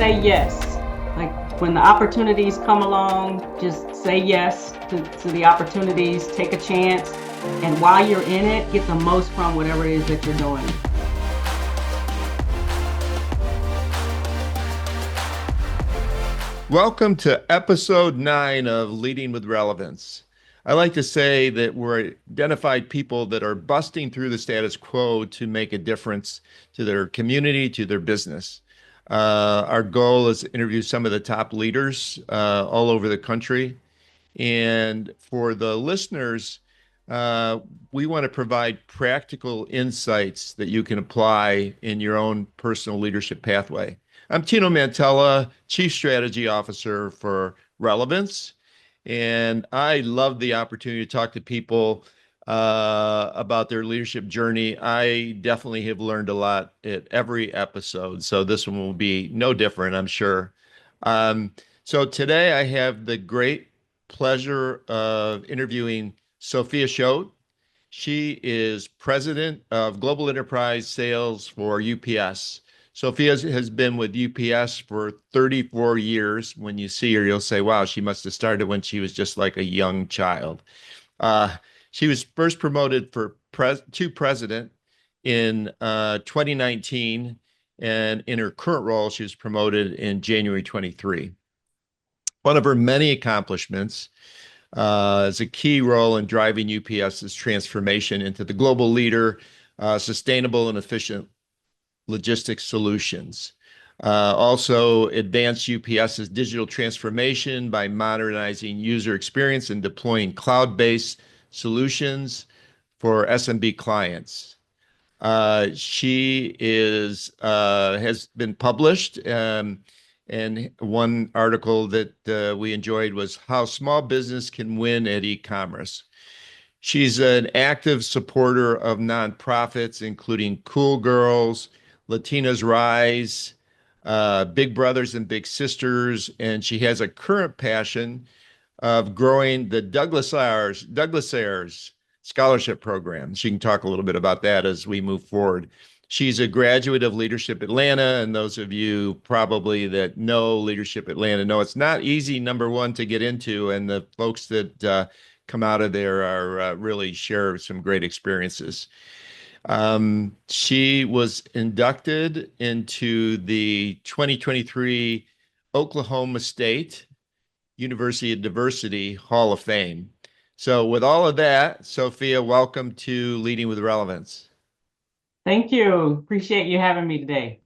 say yes. Like when the opportunities come along, just say yes to the opportunities, take a chance. And while you're in it, get the most from whatever it is that you're doing. Welcome to episode 9 of Leading with Relevance. I like to say that we're identified people that are busting through the status quo to make a difference to their community, to their business. Our goal is to interview some of the top leaders all over the country. And for the listeners, uh, we want to provide practical insights that you can apply in your own personal leadership pathway. I'm Tino Mantella, Chief Strategy Officer for Relevance, and I love the opportunity to talk to people about their leadership journey. I definitely have learned a lot at every episode, so this one will be no different, I'm sure. Um, so today I have the great pleasure of interviewing Sophia Shoate. She is president of Global Enterprise Sales for UPS. Sophia has been with UPS for 34 years. When you see her, you'll say, wow, she must have started when she was just like a young child. Uh, she was first promoted to president in 2019, and in her current role, she was promoted in January 23. One of her many accomplishments is a key role in driving UPS's transformation into the global leader, sustainable and efficient logistics solutions. Also, advanced UPS's digital transformation by modernizing user experience and deploying cloud-based solutions for SMB clients. She has been published, and one article that we enjoyed was How Small Business Can Win at E-commerce. She's an active supporter of nonprofits, including Cool Girls, Latinas Rise, Big Brothers and Big Sisters, and she has a current passion of growing the Douglas Ayers Scholarship Program. She can talk a little bit about that as we move forward. She's a graduate of Leadership Atlanta, and those of you probably that know Leadership Atlanta know it's not easy, number one, to get into, and the folks that come out of there are really share some great experiences. She was inducted into the 2023 Oklahoma State University of Diversity Hall of Fame. So, with all of that, Sophia, welcome to Leading with Relevance. Thank you. Appreciate you having me today.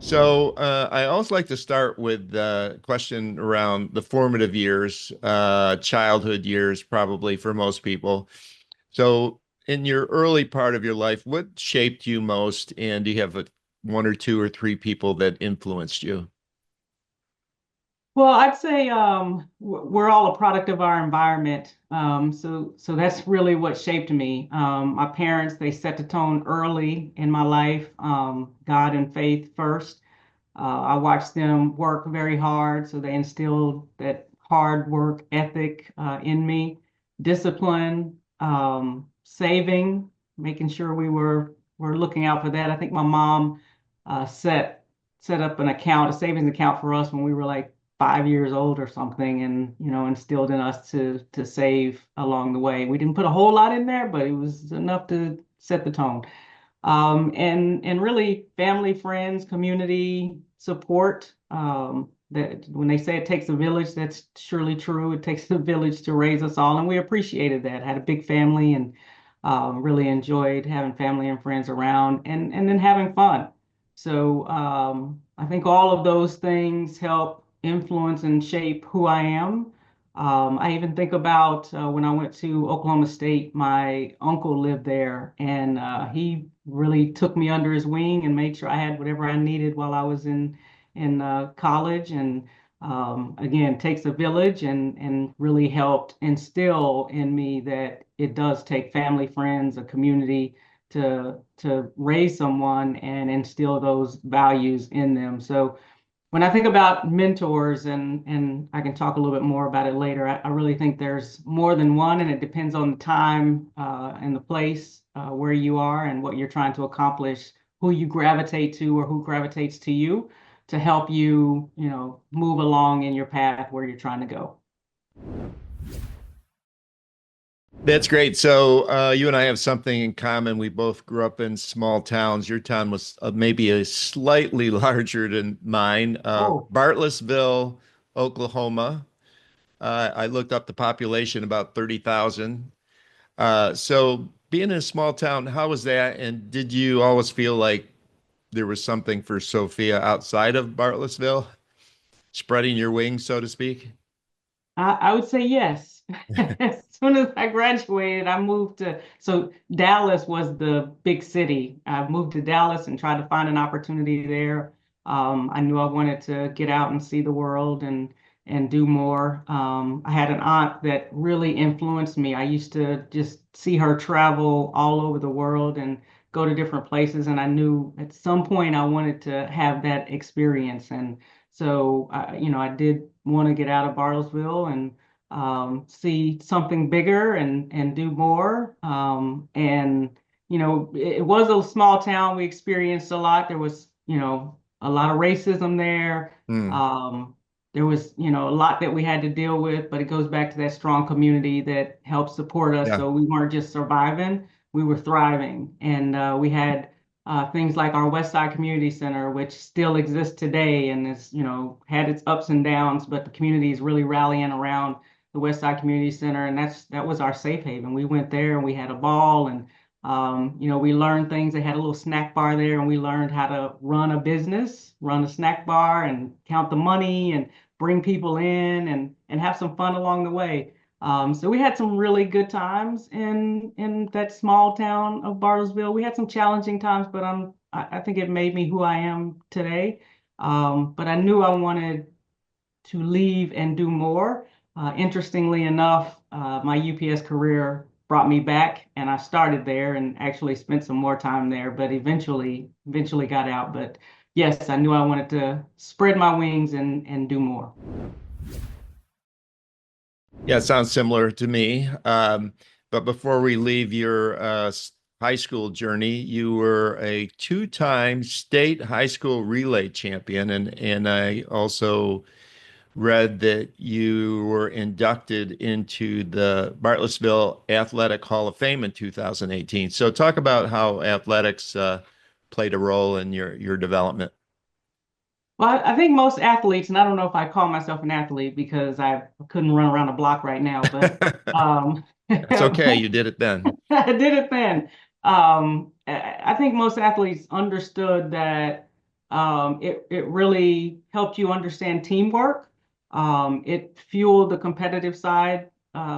So, I always like to start with a question around the formative years, childhood years, probably for most people. So, in your early part of your life, what shaped you most? And do you have one or two or three people that influenced you? Well, I'd say we're all a product of our environment. So that's really what shaped me. My parents, they set the tone early in my life, God and faith first. I watched them work very hard, so they instilled that hard work ethic in me, discipline, saving, making sure were looking out for that. I think my mom set up an account, a savings account for us when we were like 5 years old or something, and instilled in us to save along the way. We didn't put a whole lot in there, but it was enough to set the tone. And really family, friends, community support. That when they say it takes a village, that's surely true. It takes a village to raise us all, and we appreciated that. Had a big family and really enjoyed having family and friends around, and then having fun. So I think all of those things help influence and shape who I am. I even think about when I went to Oklahoma State, my uncle lived there, and he really took me under his wing and made sure I had whatever I needed while I was in college. And again, takes a village, and really helped instill in me that it does take family, friends, a community to raise someone and instill those values in them. So when I think about mentors, and I can talk a little bit more about it later, I really think there's more than one, and it depends on the time and the place where you are and what you're trying to accomplish, who you gravitate to or who gravitates to you to help you, move along in your path where you're trying to go. That's great. So you and I have something in common. We both grew up in small towns. Your town was maybe a slightly larger than mine. Oh, Bartlesville, Oklahoma. I looked up the population, about 30,000. So being in a small town, how was that? And did you always feel like there was something for Sophia outside of Bartlesville, spreading your wings, so to speak? I would say yes. As soon as I graduated, I moved so Dallas was the big city. I moved to Dallas and tried to find an opportunity there. I knew I wanted to get out and see the world and do more. I had an aunt that really influenced me. I used to just see her travel all over the world and go to different places, and I knew at some point I wanted to have that experience. And so, I did want to get out of Bartlesville and see something bigger and do more. It was a small town. We experienced a lot. There was, a lot of racism there. Hmm. There was, a lot that we had to deal with, but it goes back to that strong community that helped support us. Yeah. So we weren't just surviving, we were thriving. And we had things like our West Side Community Center, which still exists today and is, had its ups and downs, but the community is really rallying around the West Side Community Center, and that was our safe haven. We went there and we had a ball, and we learned things. They had a little snack bar there, and we learned how to run a business, run a snack bar, and count the money, and bring people in, and have some fun along the way. So we had some really good times in that small town of Bartlesville. We had some challenging times, but I think it made me who I am today. But I knew I wanted to leave and do more. Interestingly enough, my UPS career brought me back, and I started there and actually spent some more time there, but eventually got out. But yes, I knew I wanted to spread my wings and do more. Yeah, it sounds similar to me. But before we leave your high school journey, you were a two-time state high school relay champion, and I also read that you were inducted into the Bartlesville Athletic Hall of Fame in 2018. So talk about how athletics played a role in your development. Well, I think most athletes, and I don't know if I call myself an athlete because I couldn't run around a block right now, but That's okay. You did it then. I did it then. I think most athletes understood that it really helped you understand teamwork. It fueled the competitive side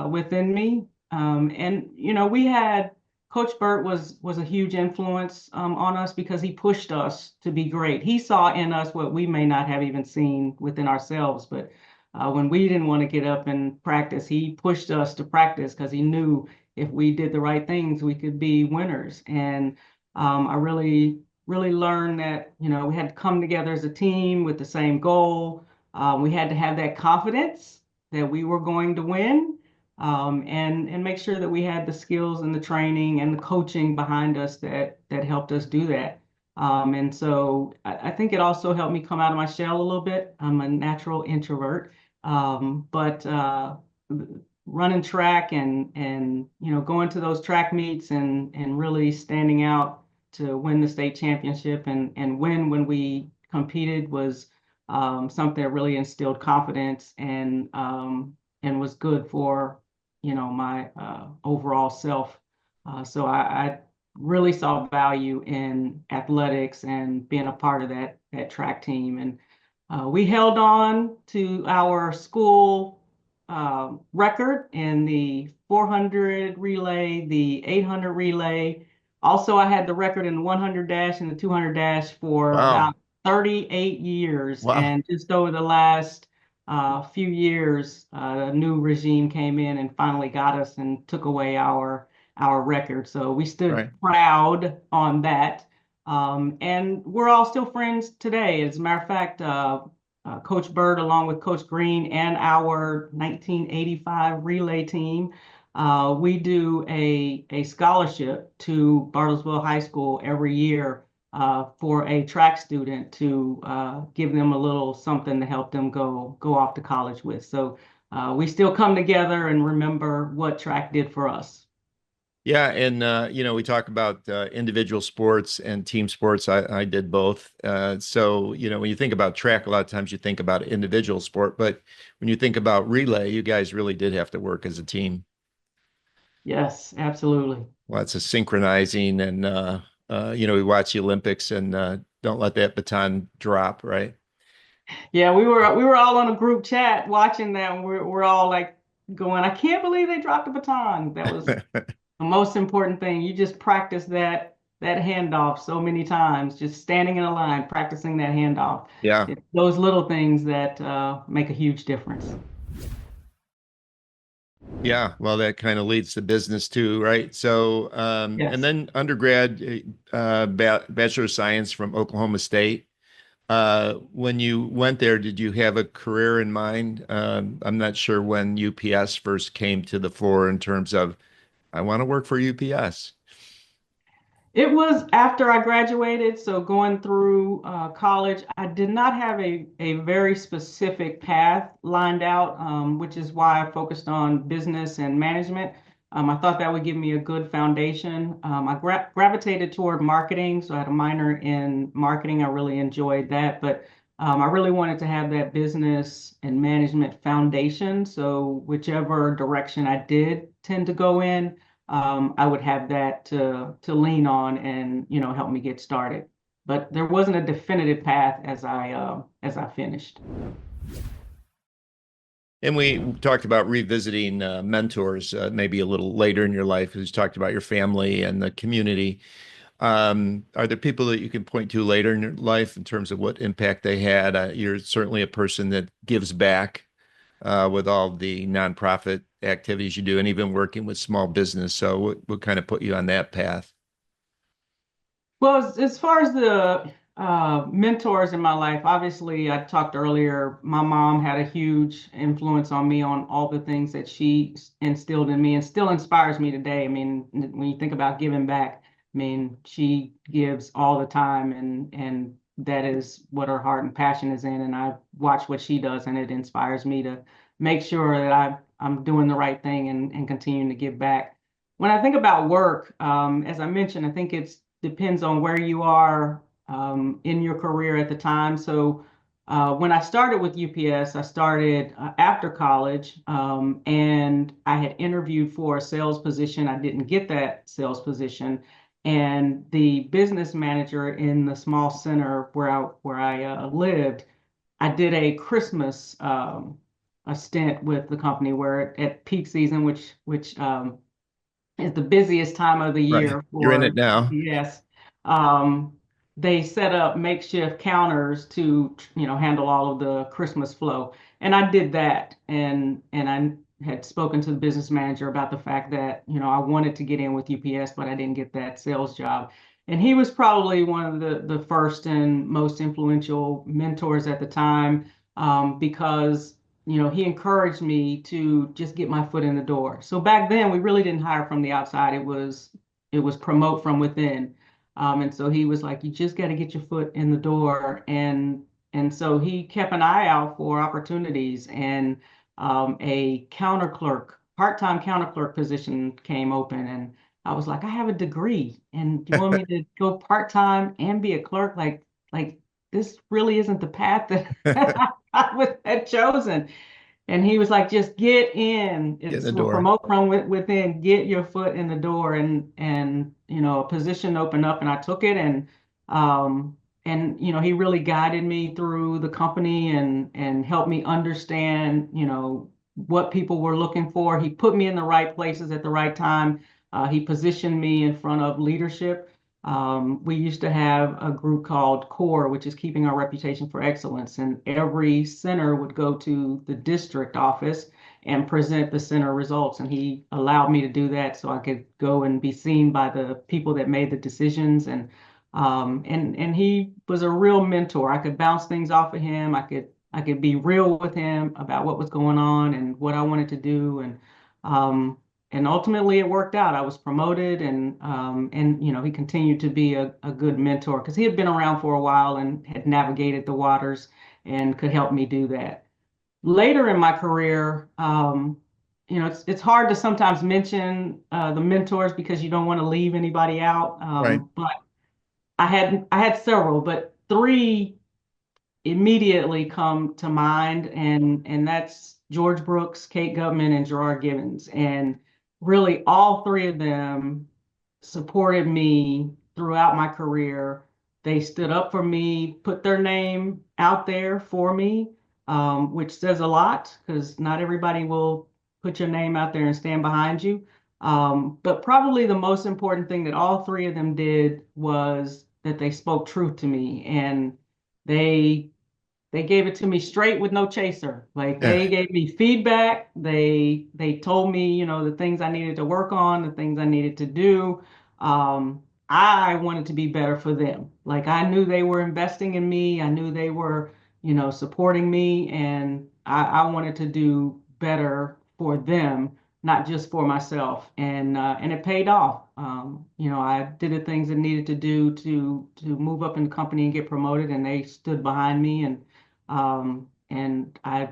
within me. And we had Coach Burt was a huge influence on us because he pushed us to be great. He saw in us what we may not have even seen within ourselves, but when we didn't want to get up and practice, he pushed us to practice because he knew if we did the right things, we could be winners. And I really learned that, we had to come together as a team with the same goal. We had to have that confidence that we were going to win, and make sure that we had the skills and the training and the coaching behind us that helped us do that. And so I think it also helped me come out of my shell a little bit. I'm a natural introvert, but running track and going to those track meets and really standing out to win the state championship and win when we competed was something that really instilled confidence and was good for my overall self. So I really saw value in athletics and being a part of that track team. And we held on to our school record in the 400 relay, the 800 relay. Also, I had the record in the 100 dash and the 200 dash for Wow. about 38 years. Wow. And just over the last few years, a new regime came in and finally got us and took away our record. So we stood Right. proud on that. And we're all still friends today. As a matter of fact, Coach Bird, along with Coach Green and our 1985 relay team, we do a scholarship to Bartlesville High School every year for a track student to give them a little something to help them go off to college with. So we still come together and remember what track did for us. Yeah, and we talk about individual sports and team sports. I did both. So, when you think about track, a lot of times you think about individual sport, but when you think about relay, you guys really did have to work as a team. Yes, absolutely. Lots of synchronizing, and we watch the Olympics and don't let that baton drop, right? Yeah, we were all on a group chat watching that, and we're all like going, I can't believe they dropped the baton. That was the most important thing. You just practice that handoff so many times, just standing in a line, practicing that handoff. Yeah. It's those little things that make a huge difference. Yeah, well, that kind of leads to business too, right? So, and Yes. then undergrad, Bachelor of Science from Oklahoma State. When you went there, did you have a career in mind? I'm not sure when UPS first came to the fore in terms of, I want to work for UPS. It was after I graduated, so going through college, I did not have a very specific path lined out, which is why I focused on business and management. I thought that would give me a good foundation. I gravitated toward marketing, so I had a minor in marketing. I really enjoyed that, but I really wanted to have that business and management foundation. So whichever direction I did tend to go in, I would have that to lean on and help me get started. But there wasn't a definitive path as I finished. And we talked about revisiting mentors maybe a little later in your life, who's talked about your family and the community. Are there people that you can point to later in your life in terms of what impact they had? You're certainly a person that gives back with all the nonprofit activities you do, and even working with small business. So, what kind of put you on that path? Well, as far as the mentors in my life, obviously, I talked earlier, my mom had a huge influence on me on all the things that she instilled in me and still inspires me today. I mean, when you think about giving back, I mean, she gives all the time and that is what her heart and passion is in. And I watch what she does and it inspires me to make sure that I'm doing the right thing and continuing to give back. When I think about work, as I mentioned, I think it's depends on where you are in your career at the time. So when I started with UPS, I started after college, and I had interviewed for a sales position. I didn't get that sales position, and the business manager in the small center where I lived, I did a Christmas a stint with the company where at peak season, which is the busiest time of the Right. year You're in it for now. UPS. Um, they set up makeshift counters to, handle all of the Christmas flow. And I did that. And I had spoken to the business manager about the fact that, I wanted to get in with UPS, but I didn't get that sales job. And he was probably one of the first and most influential mentors at the time, because he encouraged me to just get my foot in the door. So back then, we really didn't hire from the outside. It was promote from within. And so he was like, you just got to get your foot in the door. And so he kept an eye out for opportunities, and a counter clerk, part-time counter clerk position came open. And I was like, I have a degree, and you want me to go part-time and be a clerk? Like this really isn't the path that had chosen. And he was like, just get in. Get in It's the a door. promote from within, get your foot in the door. And a position opened up and I took it. And he really guided me through the company and helped me understand, what people were looking for. He put me in the right places at the right time. He positioned me in front of leadership. We used to have a group called CORE, which is Keeping Our Reputation for Excellence, and every center would go to the district office and present the center results. And he allowed me to do that so I could go and be seen by the people that made the decisions. And he was a real mentor. I could bounce things off of him. I could be real with him about what was going on and what I wanted to do. And and ultimately it worked out. I was promoted, and he continued to be a good mentor because he had been around for a while and had navigated the waters and could help me do that. Later in my career, it's hard to sometimes mention the mentors because you don't want to leave anybody out. Right. But I had several, but three immediately come to mind, and that's George Brooks, Kate Gutman, and Gerard Gibbons. And really, all three of them supported me throughout my career. They stood up for me, put their name out there for me, which says a lot because not everybody will put your name out there and stand behind you. But probably the most important thing that all three of them did was that they spoke truth to me, and they they gave it to me straight with no chaser. Like Yeah. they gave me feedback. They told me, the things I needed to work on, the things I needed to do. I wanted to be better for them. Like I knew they were investing in me. I knew they were, supporting me, and I wanted to do better for them, not just for myself. And it paid off. I did the things that needed to do to move up in the company and get promoted, and they stood behind me, and I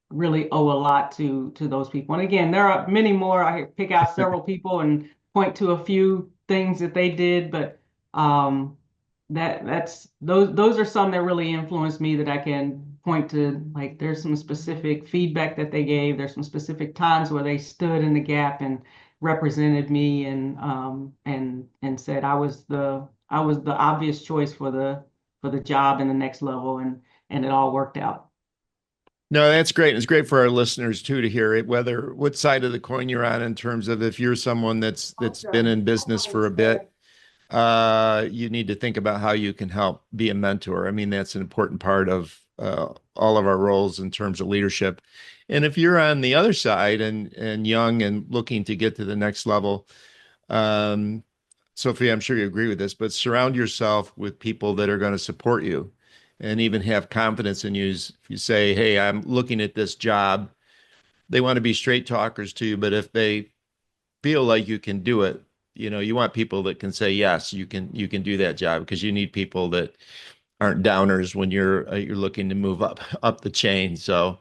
really owe a lot to those people. And again, there are many more. I could pick out several people and point to a few things that they did, but um, that's those are some that really influenced me that I can point to. Like there's some specific feedback that they gave. There's some specific times where they stood in the gap and represented me, and said I was the obvious choice for the job and the next level, and it all worked out. No, that's great. It's great for our listeners too to hear it, whether what side of the coin you're on in terms of if you're someone that's been in business for a bit, you need to think about how you can help be a mentor. I mean, that's an important part of all of our roles in terms of leadership. And if you're on the other side and young and looking to get to the next level, um, Sophia, I'm sure you agree with this, but surround yourself with people that are going to support you and even have confidence in you. If you say, "Hey, I'm looking at this job," they want to be straight talkers too, but if they feel like you can do it, you want people that can say, "Yes, you can do that job," because you need people that aren't downers when you're looking to move up the chain. So,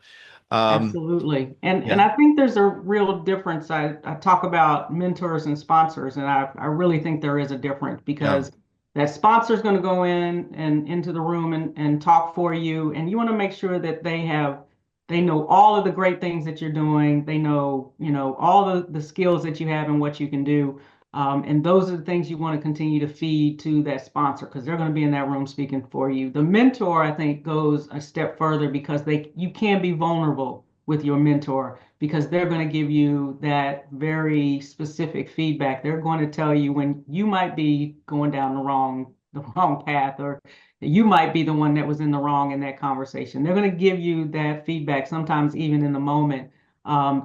um, Absolutely. And yeah, I think there's a real difference. I talk about mentors and sponsors, and I really think there is a difference yeah, because that sponsor is going to go in and into the room and talk for you, and you want to make sure that they know all of the great things that you're doing. They know, all the skills that you have and what you can do. And those are the things you want to continue to feed to that sponsor because they're going to be in that room speaking for you. The mentor, I think, goes a step further because you can be vulnerable with your mentor because they're going to give you that very specific feedback. They're going to tell you when you might be going down the wrong path, or you might be the one that was in the wrong in that conversation. They're going to give you that feedback sometimes even in the moment.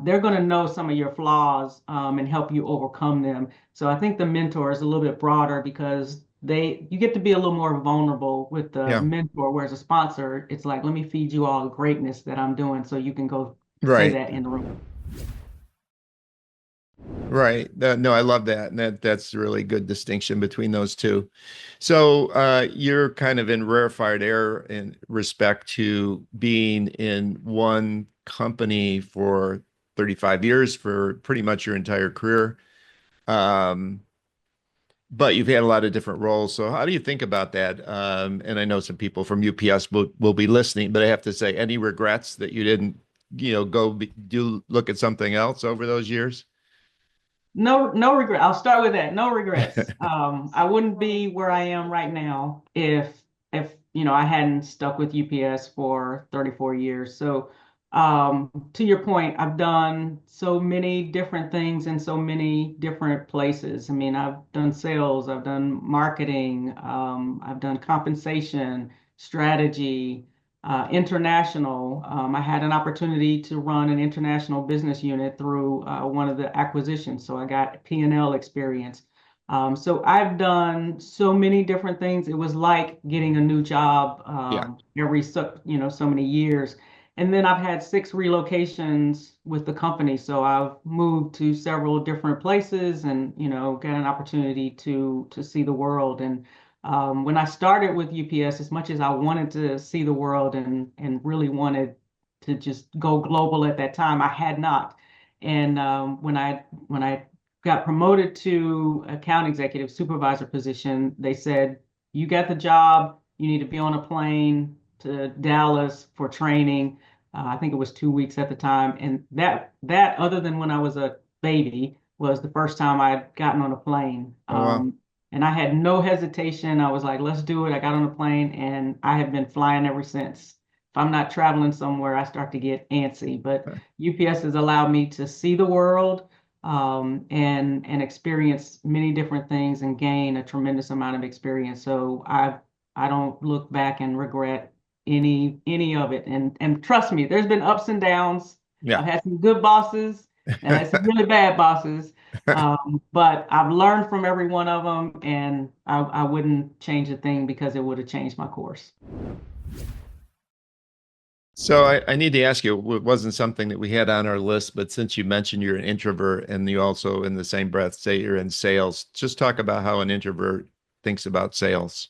They're going to know some of your flaws, and help you overcome them. So I think the mentor is a little bit broader because you get to be a little more vulnerable with the yeah, mentor, whereas a sponsor, it's like, let me feed you all the greatness that I'm doing so you can go say right. that in the room. Right. No, I love that. And that's a really good distinction between those two. So you're kind of in rarefied air in respect to being in one company for 35 years for pretty much your entire career. Um, but you've had a lot of different roles. So how do you think about that? And I know some people from UPS will be listening, but I have to say, any regrets that you didn't, do look at something else over those years? No, no regret. I'll start with that. No regrets. I wouldn't be where I am right now if I hadn't stuck with UPS for 34 years. So, to your point, I've done so many different things in so many different places. I mean, I've done sales, I've done marketing, I've done compensation, strategy, international. I had an opportunity to run an international business unit through one of the acquisitions, so I got P&L experience. So I've done so many different things. It was like getting a new job Yeah. every so many years. And then I've had 6 relocations with the company. So I've moved to several different places and, got an opportunity to see the world. And when I started with UPS, as much as I wanted to see the world and really wanted to just go global at that time, I had not. And when I got promoted to account executive supervisor position, they said, "You got the job. You need to be on a plane to Dallas for training." I think it was 2 weeks at the time, and that other than when I was a baby was the first time I'd gotten on a plane. Oh, wow. And I had no hesitation. I was like, "Let's do it." I got on a plane, and I have been flying ever since. If I'm not traveling somewhere, I start to get antsy. But UPS has allowed me to see the world, and experience many different things and gain a tremendous amount of experience. So I don't look back and regret any of it. And trust me, there's been ups and downs. Yeah. I've had some good bosses and I had some really bad bosses. But I've learned from every one of them, and I wouldn't change a thing because it would have changed my course. So I need to ask you, it wasn't something that we had on our list, but since you mentioned you're an introvert and you also in the same breath say you're in sales, just talk about how an introvert thinks about sales.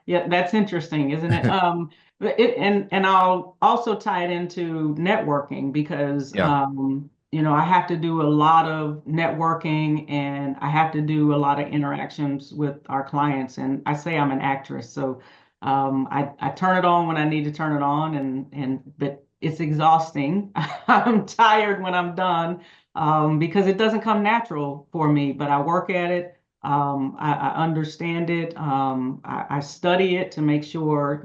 Yeah, that's interesting, isn't it? But and I'll also tie it into networking because Yeah. I have to do a lot of networking and I have to do a lot of interactions with our clients. And I say I'm an actress, so I turn it on when I need to turn it on, and but it's exhausting. I'm tired when I'm done, because it doesn't come natural for me, but I work at it. I understand it. I study it to make sure,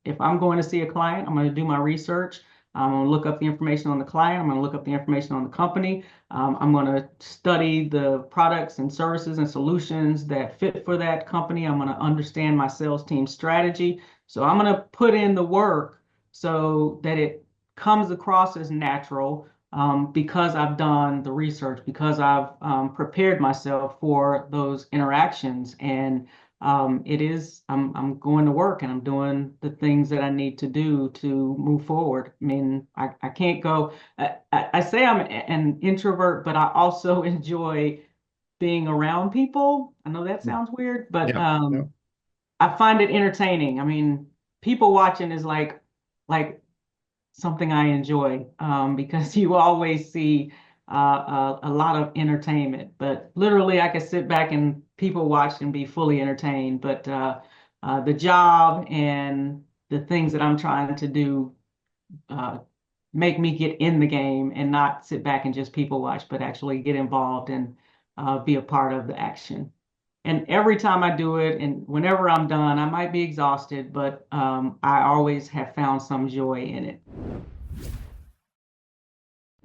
if I'm going to see a client, I'm going to do my research. I'm going to look up the information on the client. I'm going to look up the information on the company. I'm going to study the products and services and solutions that fit for that company. I'm going to understand my sales team strategy. So I'm going to put in the work so that it comes across as natural, because I've done the research, because I've prepared myself for those interactions. And I'm going to work and I'm doing the things that I need to do to move forward. I mean, I can't go, I say I'm an introvert, but I also enjoy being around people. I know that sounds weird, but Yeah. Yeah. I find it entertaining. I mean, people watching is like something I enjoy, because you always see a lot of entertainment. But literally, I could sit back and people watch and be fully entertained. But the job and the things that I'm trying to do uh, make me get in the game and not sit back and just people watch, but actually get involved and be a part of the action. And every time I do it, and whenever I'm done, I might be exhausted, but I always have found some joy in it.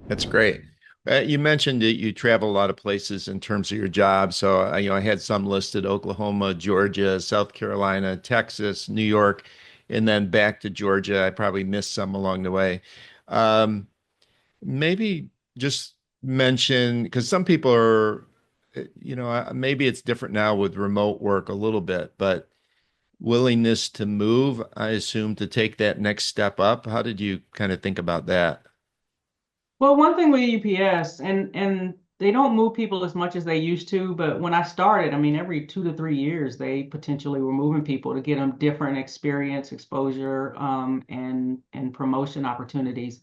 That's great. You mentioned that you travel a lot of places in terms of your job. So, I had some listed: Oklahoma, Georgia, South Carolina, Texas, New York, and then back to Georgia. I probably missed some along the way. Um, Maybe just mention, because some people are, maybe it's different now with remote work a little bit, but willingness to move, I assume, to take that next step up. How did you kind of think about that? Well, one thing with UPS, and they don't move people as much as they used to, but when I started, I mean, every 2 to 3 years, they potentially were moving people to get them different experience, exposure, and promotion opportunities.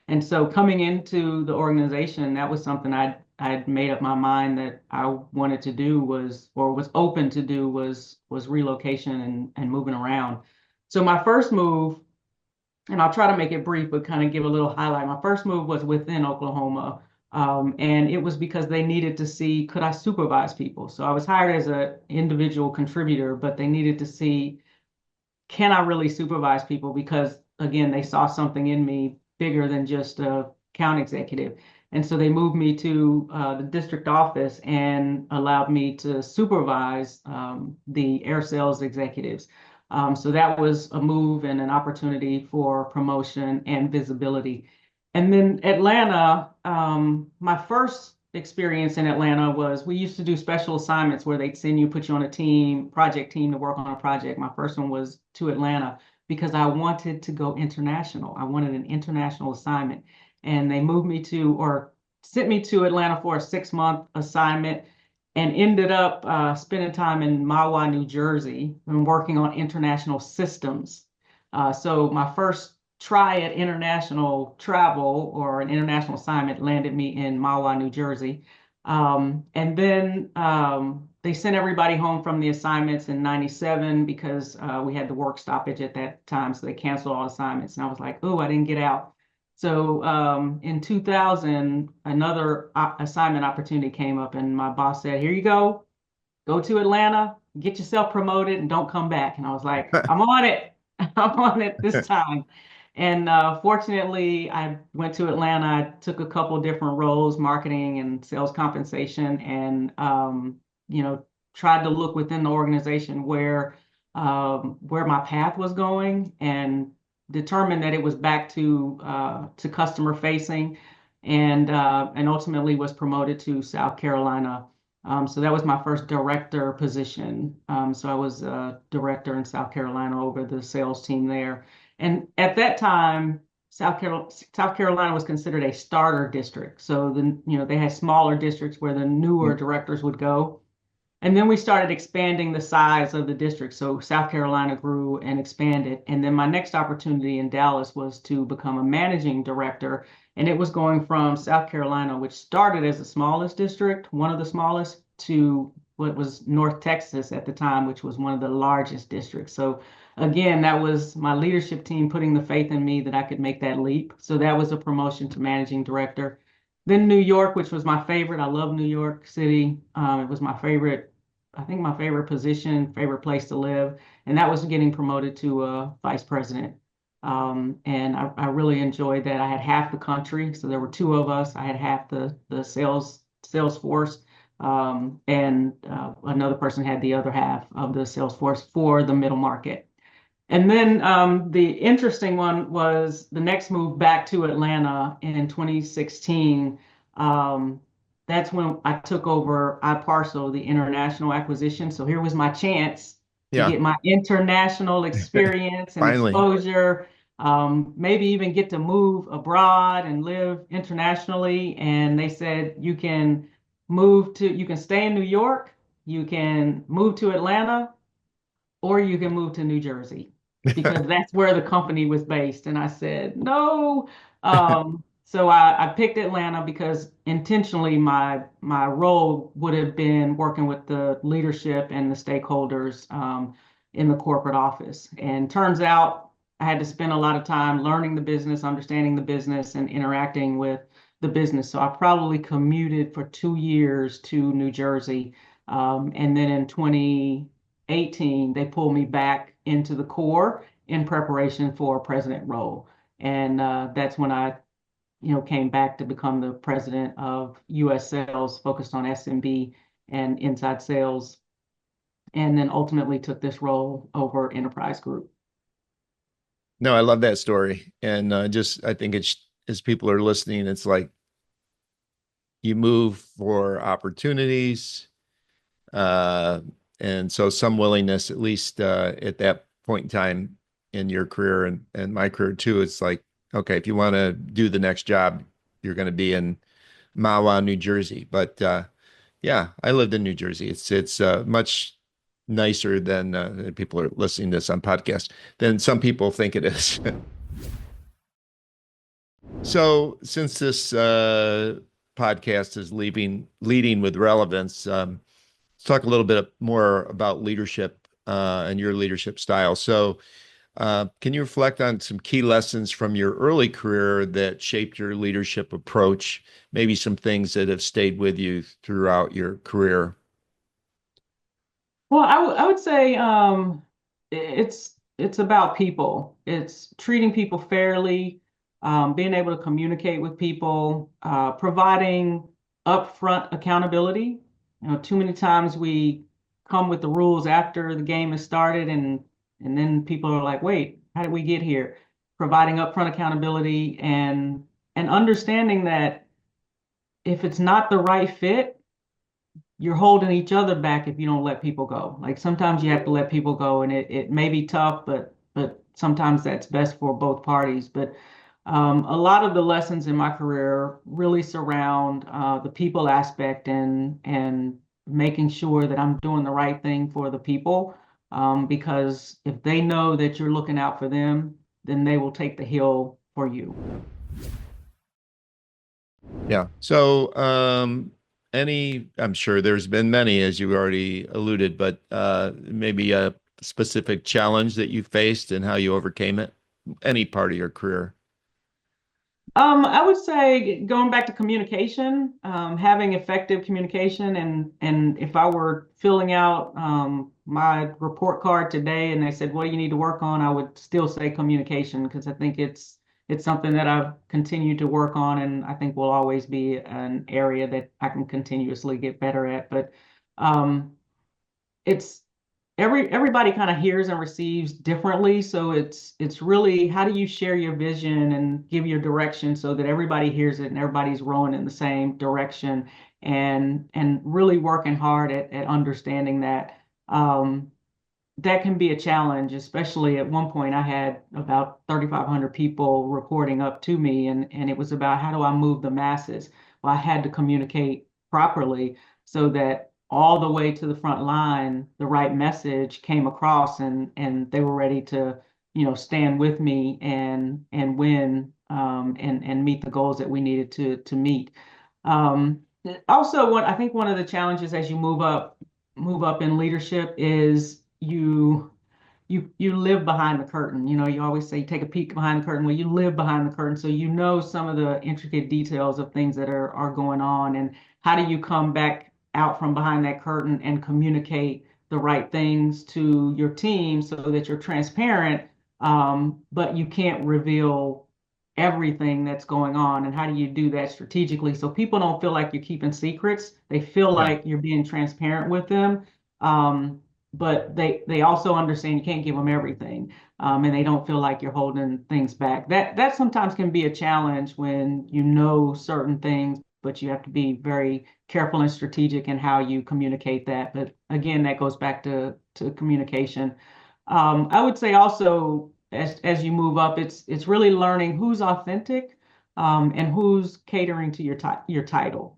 And so coming into the organization, that was something I'd made up my mind that I wanted to do was open to do was relocation and moving around. So my first move, and I'll try to make it brief, but kind of give a little highlight. My first move was within Oklahoma, and it was because they needed to see, could I supervise people? So I was hired as an individual contributor, but they needed to see, can I really supervise people? Because again, they saw something in me bigger than just a account executive. And so they moved me to the district office and allowed me to supervise the air sales executives. So that was a move and an opportunity for promotion and visibility. And then Atlanta, my first experience in Atlanta was we used to do special assignments where they'd send you, put you on a team, project team to work on a project. My first one was to Atlanta. because I wanted to go international. I wanted an international assignment. And they moved me to, or sent me to Atlanta for a 6-month assignment and ended up spending time in Mahwah, New Jersey, and working on international systems. So my first try at international travel or an international assignment landed me in Mahwah, New Jersey. And then they sent everybody home from the assignments in 97 because we had the work stoppage at that time. So they canceled all assignments. And I was like, oh, I didn't get out. So in 2000, another assignment opportunity came up, and my boss said, here you go to Atlanta, get yourself promoted, and don't come back. And I was like, I'm on it. I'm on it this time. And fortunately, I went to Atlanta. I took a couple different roles, marketing and sales compensation, and tried to look within the organization where my path was going, and determined that it was back to customer facing, and ultimately was promoted to South Carolina. So that was my first director position. So I was a director in South Carolina over the sales team there. And at that time, South Carolina was considered a starter district. So they had smaller districts where the newer directors would go. And then we started expanding the size of the district. So South Carolina grew and expanded. And then my next opportunity in Dallas was to become a managing director. And it was going from South Carolina, which started as the smallest district, one of the smallest, to what was North Texas at the time, which was one of the largest districts. So again, that was my leadership team putting the faith in me that I could make that leap. So that was a promotion to managing director. Then New York, which was my favorite. I love New York City. It was my favorite, I think my favorite position, favorite place to live. And that was getting promoted to vice president. And I really enjoyed that. I had half the country, so there were two of us. I had half the sales force, and another person had the other half of the sales force for the middle market. And then the interesting one was the next move back to Atlanta in 2016. That's when I took over iParcel, the international acquisition. So here was my chance to Yeah, get my international experience and finally. exposure, maybe even get to move abroad and live internationally. And they said, you can stay in New York, you can move to Atlanta, or you can move to New Jersey because that's where the company was based. And I said, no. So I picked Atlanta because intentionally my role would have been working with the leadership and the stakeholders in the corporate office. And turns out I had to spend a lot of time learning the business, understanding the business, and interacting with the business. So I probably commuted for 2 years to New Jersey. And then in 2018, they pulled me back into the core in preparation for a president role. And that's when I came back to become the president of US sales, focused on SMB and inside sales, and then ultimately took this role over enterprise group. No, I love that story. And I think it's, as people are listening, it's like you move for opportunities. Uh, and so some willingness, at least at that point in time in your career and my career too, it's like, okay, if you want to do the next job, you're going to be in Mahwah, New Jersey. But yeah, I lived in New Jersey. It's much nicer than people are listening to this on podcast than some people think it is. So since this podcast is leading with relevance, let's talk a little bit more about leadership and your leadership style. So can you reflect on some key lessons from your early career that shaped your leadership approach? Maybe some things that have stayed with you throughout your career. Well, I would say it's about people. It's treating people fairly, being able to communicate with people, providing upfront accountability. Too many times we come with the rules after the game has started, and then people are like, "Wait, how did we get here?" Providing upfront accountability and understanding that if it's not the right fit, you're holding each other back if you don't let people go. Like sometimes you have to let people go, and it may be tough, but sometimes that's best for both parties. But a lot of the lessons in my career really surround the people aspect and making sure that I'm doing the right thing for the people. Because if they know that you're looking out for them, then they will take the hill for you. Yeah. So, I'm sure there's been many, as you already alluded, but maybe a specific challenge that you faced and how you overcame it, any part of your career. I would say going back to communication, having effective communication, and if I were filling out my report card today and they said, "What do you need to work on?" I would still say communication because I think it's something that I've continued to work on, and I think will always be an area that I can continuously get better at. But um, it's everybody kind of hears and receives differently, so it's really how do you share your vision and give your direction so that everybody hears it and everybody's rowing in the same direction, and really working hard at understanding that. That can be a challenge, especially at one point I had about 3,500 people reporting up to me, and it was about how do I move the masses? Well, I had to communicate properly so that all the way to the front line, the right message came across, and they were ready to, stand with me and win, and meet the goals that we needed to meet. Um, Also, what I think one of the challenges as you move up in leadership is you live behind the curtain. You always say take a peek behind the curtain. Well, you live behind the curtain, so you know some of the intricate details of things that are going on, and how do you come back out from behind that curtain and communicate the right things to your team so that you're transparent, but you can't reveal everything that's going on, and how do you do that strategically so people don't feel like you're keeping secrets? They feel Yeah. like you're being transparent with them. But they also understand you can't give them everything, and they don't feel like you're holding things back. That sometimes can be a challenge when you know certain things, but you have to be very careful and strategic in how you communicate that. But again, that goes back to communication. I would say also as you move up, it's really learning who's authentic, and who's catering to your title.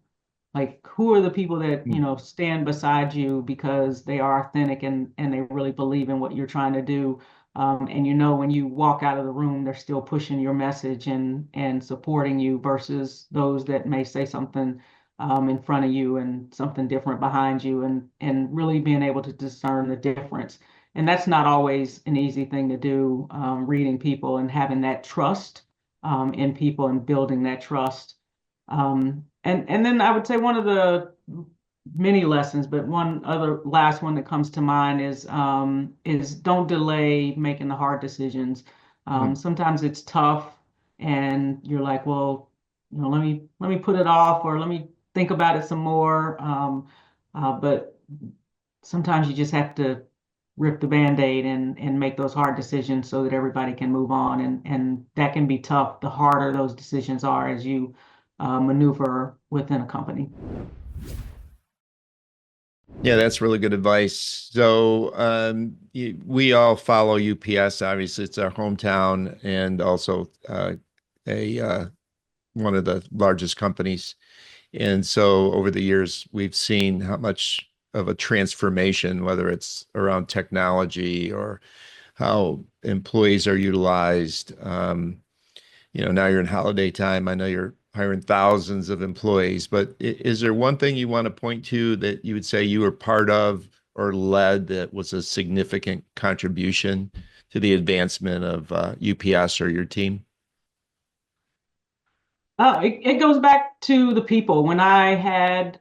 Like, who are the people that, Mm. stand beside you because they are authentic and they really believe in what you're trying to do. And when you walk out of the room, they're still pushing your message and supporting you versus those that may say something in front of you and something different behind you, and really being able to discern the difference. And that's not always an easy thing to do, reading people and having that trust in people and building that trust. And then I would say one of the many lessons, but one other last one that comes to mind is don't delay making the hard decisions. Mm. Sometimes it's tough, and you're like, well, let me put it off, or let me think about it some more. But sometimes you just have to rip the Band-Aid and make those hard decisions so that everybody can move on. And that can be tough the harder those decisions are as you maneuver within a company. Yeah, that's really good advice. So, we all follow UPS. Obviously, it's our hometown and also a one of the largest companies. And so, over the years, we've seen how much of a transformation, whether it's around technology or how employees are utilized. Now you're in holiday time. I know you're hiring thousands of employees, but is there one thing you want to point to that you would say you were part of or led that was a significant contribution to the advancement of UPS or your team? It goes back to the people. When I had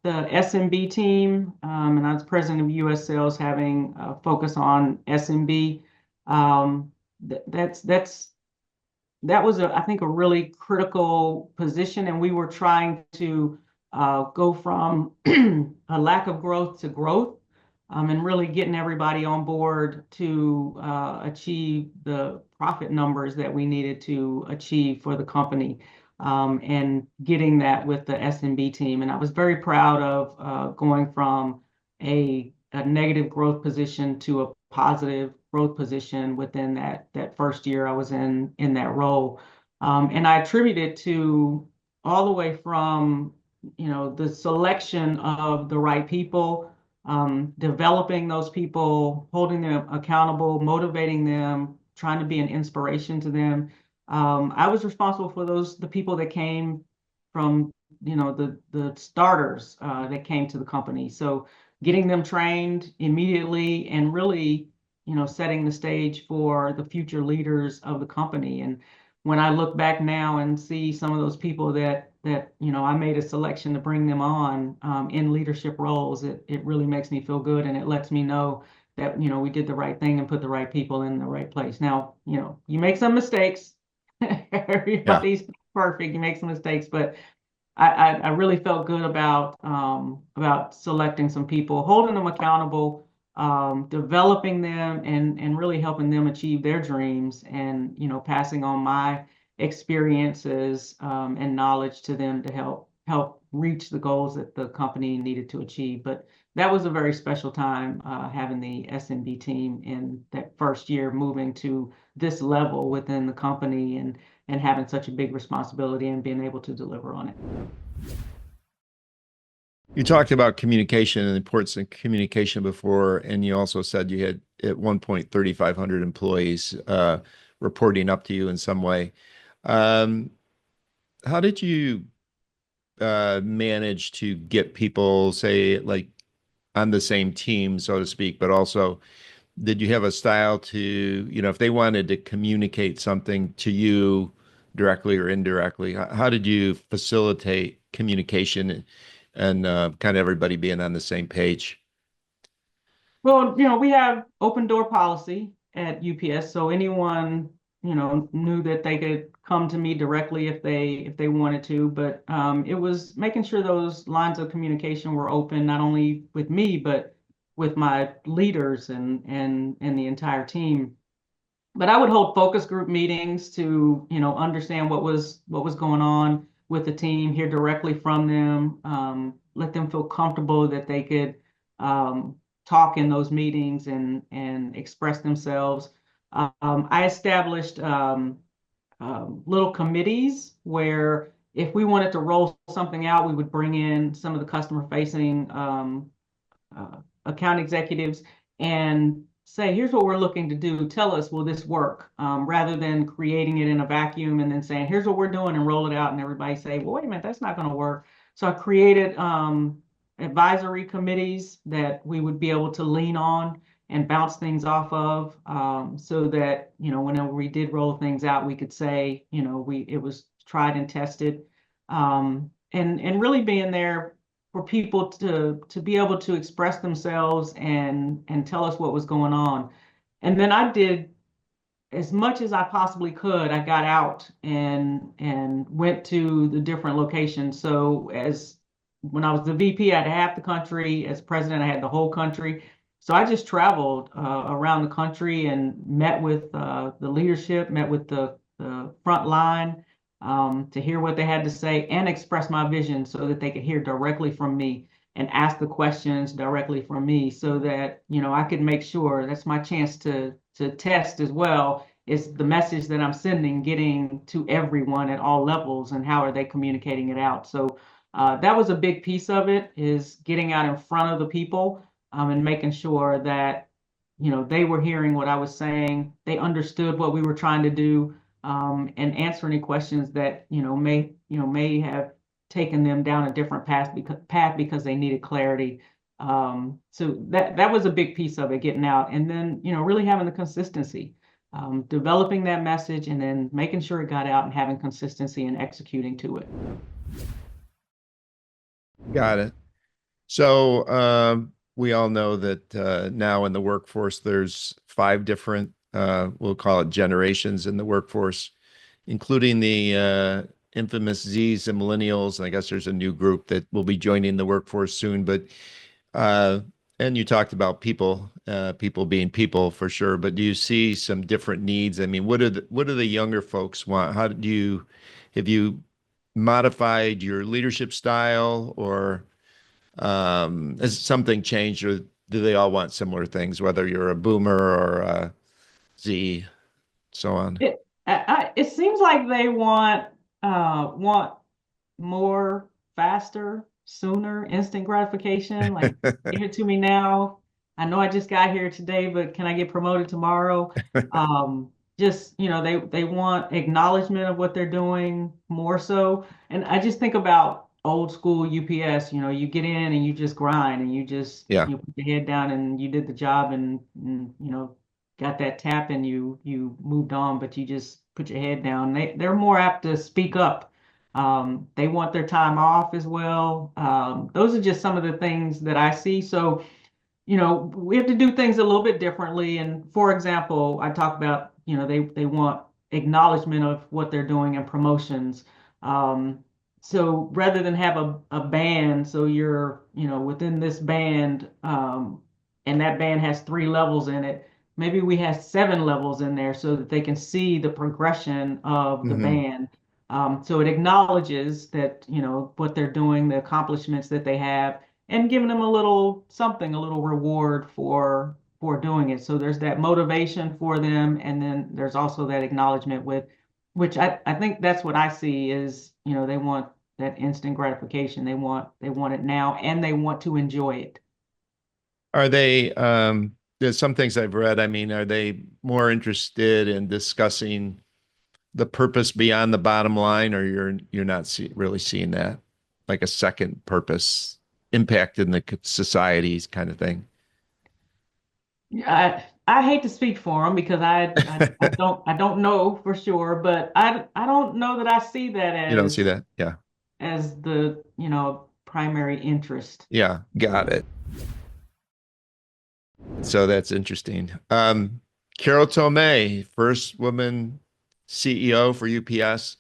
the SMB team, and I was president of US sales, having a focus on SMB, that was I think a really critical position, and we were trying to go from a lack of growth to growth, and really getting everybody on board to achieve the profit numbers that we needed to achieve for the company, and getting that with the SMB team. And I was very proud of going from a negative growth position to a positive growth position within that first year I was in that role. And I attribute it to all the way from, the selection of the right people, developing those people, holding them accountable, motivating them, trying to be an inspiration to them. I was responsible for the people that came from, the starters that came to the company. So getting them trained immediately and really, setting the stage for the future leaders of the company. And when I look back now and see some of those people that I made a selection to bring them on in leadership roles, it really makes me feel good, and it lets me know that we did the right thing and put the right people in the right place. Now, you make some mistakes. Yeah. Everybody's perfect. You make some mistakes, but I really felt good about selecting some people, holding them accountable, developing them, and really helping them achieve their dreams, and passing on my experiences and knowledge to them to help reach the goals that the company needed to achieve. But that was a very special time having the SMB team in that first year, moving to this level within the company, and having such a big responsibility and being able to deliver on it. You talked about communication and the importance of communication before, and you also said you had at one point 3,500 employees reporting up to you in some way. Um, how did you manage to get people, say, like on the same team, so to speak, but also did you have a style to, if they wanted to communicate something to you directly or indirectly, how did you facilitate communication and kind of everybody being on the same page? Well, we have open door policy at UPS, so anyone, knew that they could come to me directly if they wanted to. But it was making sure those lines of communication were open, not only with me, but with my leaders and the entire team. But I would hold focus group meetings to, understand what was going on with the team, hear directly from them, let them feel comfortable that they could um, talk in those meetings and express themselves. I established little committees where if we wanted to roll something out, we would bring in some of the customer facing account executives and say, here's what we're looking to do. Tell us, will this work? Rather than creating it in a vacuum and then saying, here's what we're doing and roll it out. And everybody say, well, wait a minute, that's not going to work. So I created advisory committees that we would be able to lean on and bounce things off of, so that, whenever we did roll things out, we could say, it was tried and tested. And really being there for people to be able to express themselves and tell us what was going on. And then I did as much as I possibly could. I got out and went to the different locations. So as when I was the VP, I had half the country. As president, I had the whole country. So I just traveled around the country and met with the leadership, met with the front line, to hear what they had to say and express my vision so that they could hear directly from me and ask the questions directly from me, so that I could make sure that's my chance to test as well, is the message that I'm sending getting to everyone at all levels, and how are they communicating it out. So that was a big piece of it, is getting out in front of the people, and making sure that they were hearing what I was saying, they understood what we were trying to do, and answer any questions that may have taken them down a different path because they needed clarity. So that was a big piece of it, getting out, and then really having the consistency, developing that message, and then making sure it got out and having consistency and executing to it. Got it. So we all know that now in the workforce, there's five different, we'll call it generations in the workforce, including the infamous Zs and millennials. And I guess there's a new group that will be joining the workforce soon. But and you talked about people, people being people for sure. But do you see some different needs? I mean, what do the younger folks want? Have you modified your leadership style, or has something changed, or do they all want similar things, whether you're a boomer or Z, so on. It seems like they want more, faster, sooner, instant gratification. Like, give it to me now. I know I just got here today, but can I get promoted tomorrow? Just, they want acknowledgement of what they're doing more so. And I just think about old school UPS, you get in and you just grind and Yeah. you put your head down and you did the job and got that tap and you moved on, but you just put your head down. They're more apt to speak up. They want their time off as well. Those are just some of the things that I see. So, we have to do things a little bit differently. And for example, I talk about, they want acknowledgement of what they're doing and promotions. Um, so rather than have a band, so you're, within this band, and that band has 3 levels in it, maybe we have 7 levels in there so that they can see the progression of the Hmm. band. So it acknowledges that, what they're doing, the accomplishments that they have and giving them a little something, a little reward for doing it. So there's that motivation for them, and then there's also that acknowledgement with which I think that's what I see is, they want that instant gratification. They want it now and they want to enjoy it. Are they, there's some things I've read. I mean, are they more interested in discussing the purpose beyond the bottom line, or you're not really seeing that, like a second purpose, impact in the societies kind of thing? I hate to speak for them because I don't know for sure, but I don't know that I see that You don't see that? Yeah. as the primary interest. Yeah. Got it. So that's interesting. Carol Tomei, first woman CEO for UPS.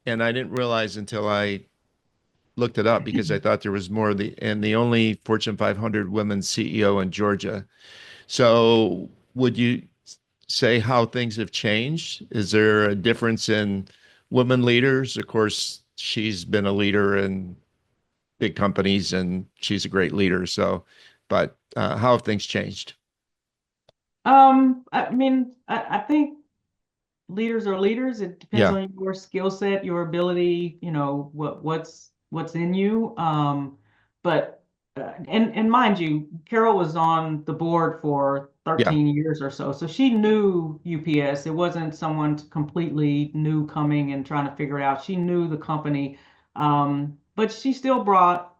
And I didn't realize until I looked it up because I thought there was more and the only Fortune 500 women CEO in Georgia. So would you say how things have changed? Is there a difference in women leaders? Of course, she's been a leader in big companies and she's a great leader. So, but how have things changed? I mean, I think leaders are leaders. It depends Yeah, on your skill set, your ability, what's in you. But and mind you, Carol was on the board for yeah, 13 years or so, so she knew UPS. It wasn't someone completely new coming and trying to figure it out. She knew the company, but she still brought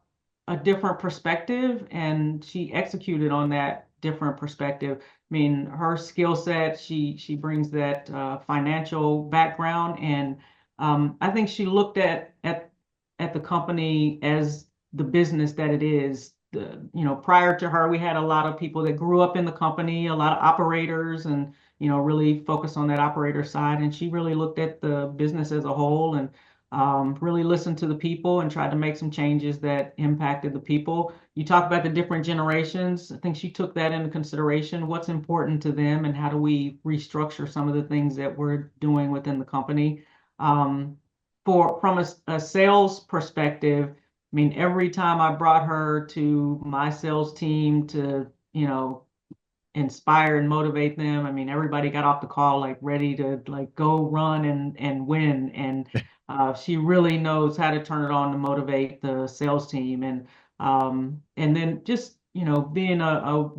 a different perspective, and she executed on that different perspective. I mean, her skill set, she brings that financial background, and I think she looked at the company as the business that it is. Prior to her, we had a lot of people that grew up in the company, a lot of operators, and really focused on that operator side. And she really looked at the business as a whole and really listened to the people and tried to make some changes that impacted the people. You talk about the different generations. I think she took that into consideration. What's important to them, and how do we restructure some of the things that we're doing within the company? Um, from a sales perspective, I mean, every time I brought her to my sales team to, inspire and motivate them. I mean, everybody got off the call like ready to like go run and win. And she really knows how to turn it on to motivate the sales team. And then just being a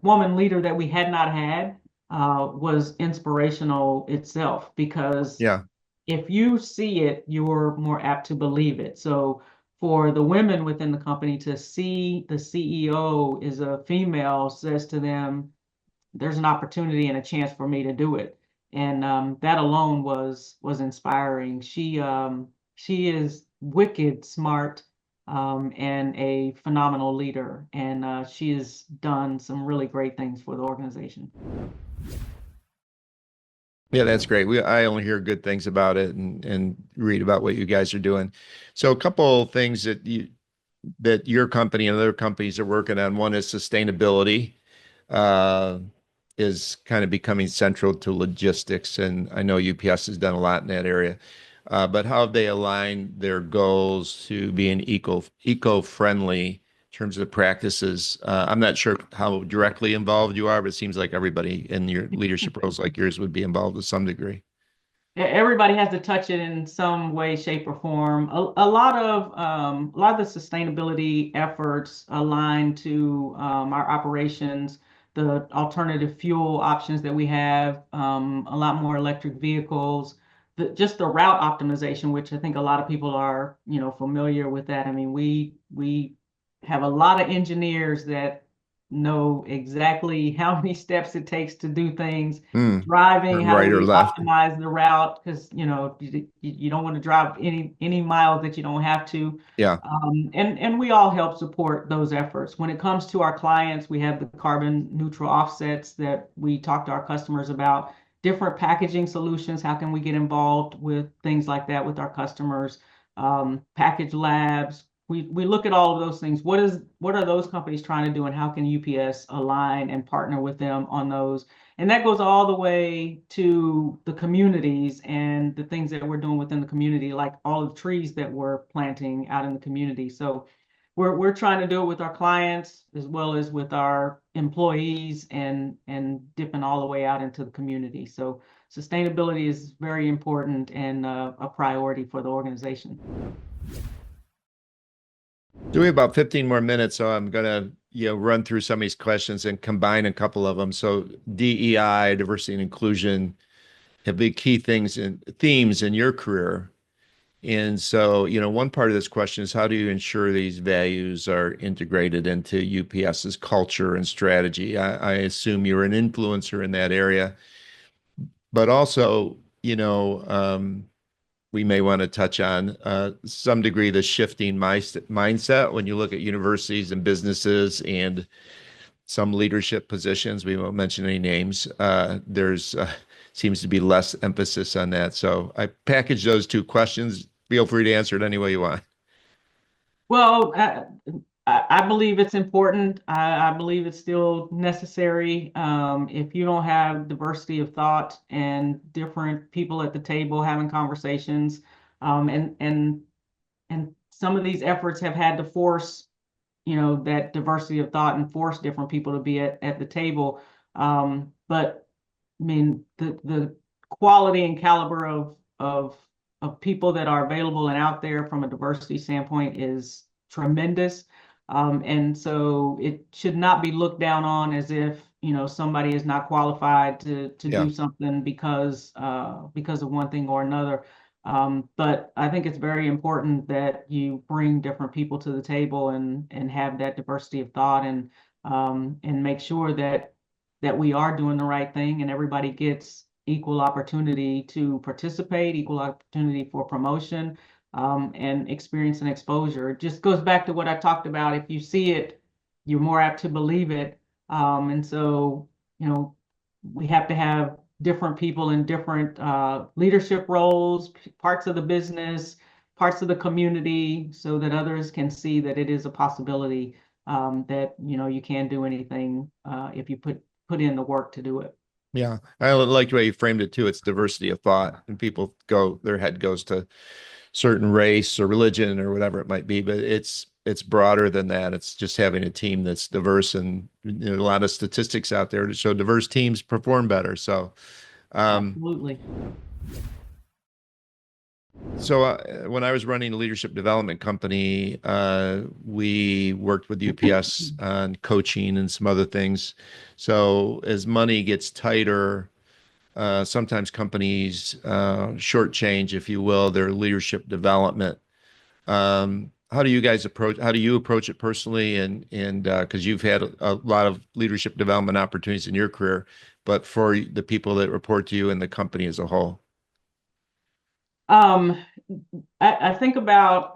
woman leader that we had not had was inspirational itself because yeah, if you see it, you're more apt to believe it. So for the women within the company to see the CEO is a female says to them, there's an opportunity and a chance for me to do it. And that alone was inspiring. She is wicked smart and a phenomenal leader, and she has done some really great things for the organization. yeah, that's great. I only hear good things about it and read about what you guys are doing. So a couple things that your company and other companies are working on. One is sustainability, uh, is kind of becoming central to logistics, and I know UPS has done a lot in that area. But how have they aligned their goals to being eco-friendly terms of practices. I'm not sure how directly involved you are, but it seems like everybody in your leadership roles like yours would be involved to some degree. Everybody has to touch it in some way, shape, or form. A lot of the sustainability efforts align to our operations, the alternative fuel options that we have, a lot more electric vehicles, just the route optimization, which I think a lot of people are, familiar with that. I mean, we have a lot of engineers that know exactly how many steps it takes to do things Hmm. driving, Turn how do right or we left. optimize the route? Because you don't want to drive any miles that you don't have to. Yeah. And we all help support those efforts. When it comes to our clients, we have the carbon neutral offsets that we talk to our customers about, different packaging solutions. How can we get involved with things like that with our customers? Package labs. We look at all of those things. What are those companies trying to do, and how can UPS align and partner with them on those? And that goes all the way to the communities and the things that we're doing within the community, like all the trees that we're planting out in the community. So we're trying to do it with our clients as well as with our employees and dipping all the way out into the community. So sustainability is very important and a priority for the organization. Do we have about 15 more minutes, so I'm gonna, run through some of these questions and combine a couple of them. So DEI, diversity and inclusion, have been key things and themes in your career. And so, one part of this question is how do you ensure these values are integrated into UPS's culture and strategy? I assume you're an influencer in that area, but also, we may want to touch on some degree the shifting mindset when you look at universities and businesses and some leadership positions. We won't mention any names. There's seems to be less emphasis on that. So I packaged those two questions. Feel free to answer it any way you want. Well, I believe it's important. I believe it's still necessary. If you don't have diversity of thought and different people at the table having conversations, and some of these efforts have had to force, that diversity of thought and force different people to be at the table. But I mean, the quality and caliber of people that are available and out there from a diversity standpoint is tremendous. And so it should not be looked down on as if, somebody is not qualified to Yeah. do something because of one thing or another. But I think it's very important that you bring different people to the table and have that diversity of thought and make sure that we are doing the right thing and everybody gets equal opportunity to participate, equal opportunity for promotion, and experience and exposure. It just goes back to what I talked about. If you see it, you're more apt to believe it. And so, we have to have different people in different leadership roles, parts of the business, parts of the community, so that others can see that it is a possibility, that you can do anything if you put in the work to do it. Yeah. I like the way you framed it too. It's diversity of thought, and people their head goes to certain race or religion or whatever it might be, but it's broader than that. It's just having a team that's diverse, and a lot of statistics out there to show diverse teams perform better. So, um, Absolutely. when I was running a leadership development company, we worked with UPS on coaching and some other things. So as money gets tighter, sometimes companies shortchange, if you will, their leadership development. How do you approach it personally? And because you've had a lot of leadership development opportunities in your career, but for the people that report to you and the company as a whole. Um, I think about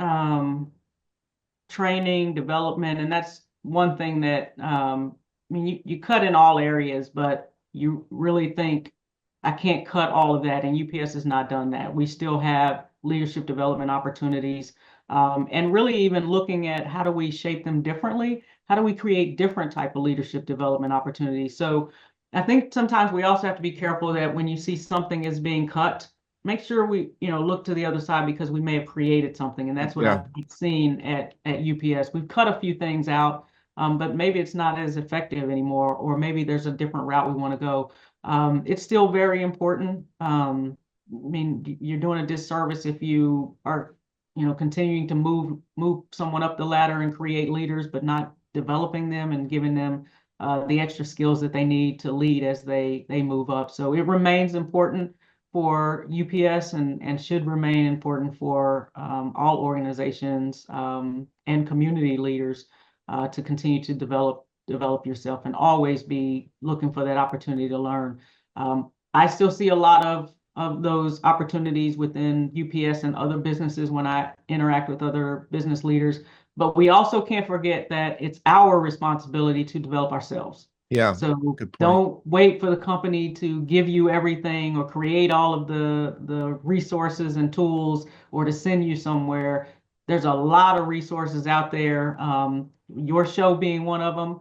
training, development, and that's one thing that I mean, you cut in all areas, but you really think I can't cut all of that, and UPS has not done that. We still have leadership development opportunities, and really even looking at how do we shape them differently? How do we create different type of leadership development opportunities? So I think sometimes we also have to be careful that when you see something is being cut, make sure we, look to the other side because we may have created something. And that's what Yeah. I've seen at UPS. We've cut a few things out, but maybe it's not as effective anymore, or maybe there's a different route we want to go. It's still very important. I mean, you're doing a disservice if you are, continuing to move someone up the ladder and create leaders, but not developing them and giving them the extra skills that they need to lead as they move up. So it remains important for UPS and should remain important for all organizations and community leaders to continue to develop yourself and always be looking for that opportunity to learn. I still see a lot of those opportunities within UPS and other businesses when I interact with other business leaders. But we also can't forget that it's our responsibility to develop ourselves. Yeah. So Good point. don't wait for the company to give you everything or create all of the resources and tools or to send you somewhere. There's a lot of resources out there, your show being one of them,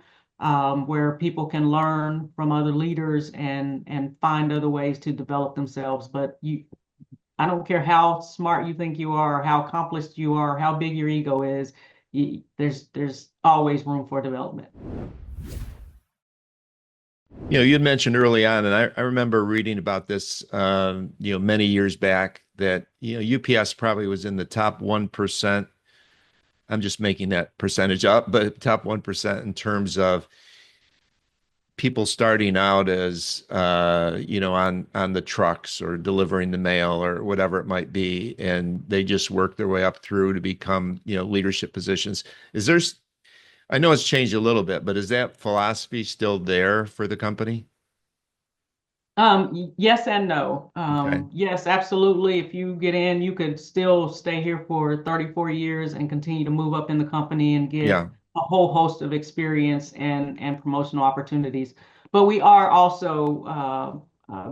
where people can learn from other leaders and find other ways to develop themselves. But I don't care how smart you think you are, how accomplished you are, how big your ego is, there's always room for development. You had mentioned early on, and I remember reading about this, many years back that, UPS probably was in the top 1%. I'm just making that percentage up, but top 1% in terms of people starting out as, on the trucks or delivering the mail or whatever it might be, and they just work their way up through to become, leadership positions. I know it's changed a little bit, but is that philosophy still there for the company? Yes and no. Okay. Yes, absolutely. If you get in, you could still stay here for 34 years and continue to move up in the company and get Yeah. a whole host of experience and promotional opportunities. But we are also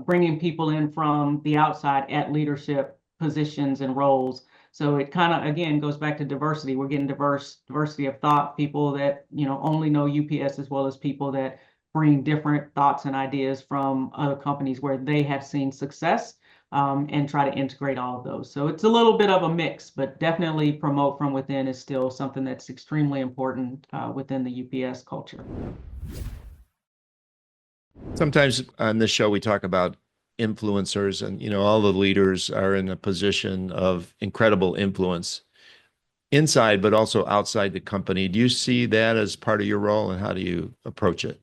bringing people in from the outside at leadership positions and roles. So it kind of again goes back to diversity. We're getting diversity of thought, people that only know UPS as well as people that bring different thoughts and ideas from other companies where they have seen success and try to integrate all of those. So it's a little bit of a mix, but definitely promote from within is still something that's extremely important within the UPS culture. Sometimes on this show, we talk about influencers, and, all the leaders are in a position of incredible influence inside, but also outside the company. Do you see that as part of your role, and how do you approach it?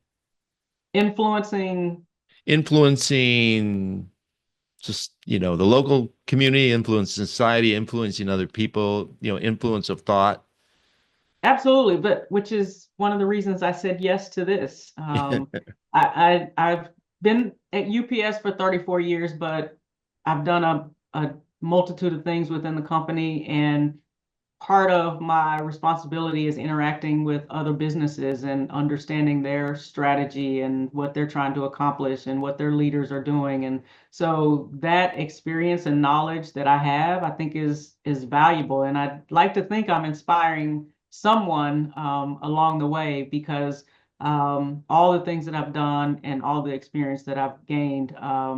Influencing. Influencing just, the local community, influence society, influencing other people, influence of thought. Absolutely, but which is one of the reasons I said yes to this. I've been at UPS for 34 years, but I've done a multitude of things within the company, and part of my responsibility is interacting with other businesses and understanding their strategy and what they're trying to accomplish and what their leaders are doing. And so that experience and knowledge that I have, I think is valuable. And I'd like to think I'm inspiring someone along the way because all the things that I've done and all the experience that I've gained, I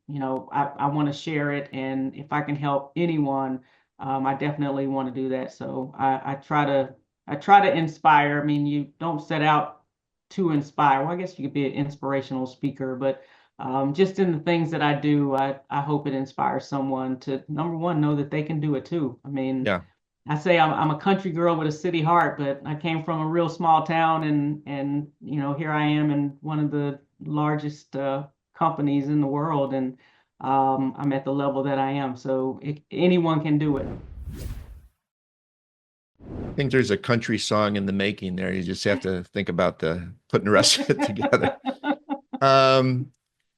want to share it. And if I can help anyone, I definitely want to do that. So I try to inspire. I mean, you don't set out to inspire. Well, I guess you could be an inspirational speaker, but just in the things that I do, I hope it inspires someone to number one know that they can do it too. I mean, Yeah. I say I'm a country girl with a city heart, but I came from a real small town, and here I am in one of the largest companies in the world, and I'm at the level that I am. So anyone can do it. I think there's a country song in the making there. You just have to think about the putting the rest of it together. Um,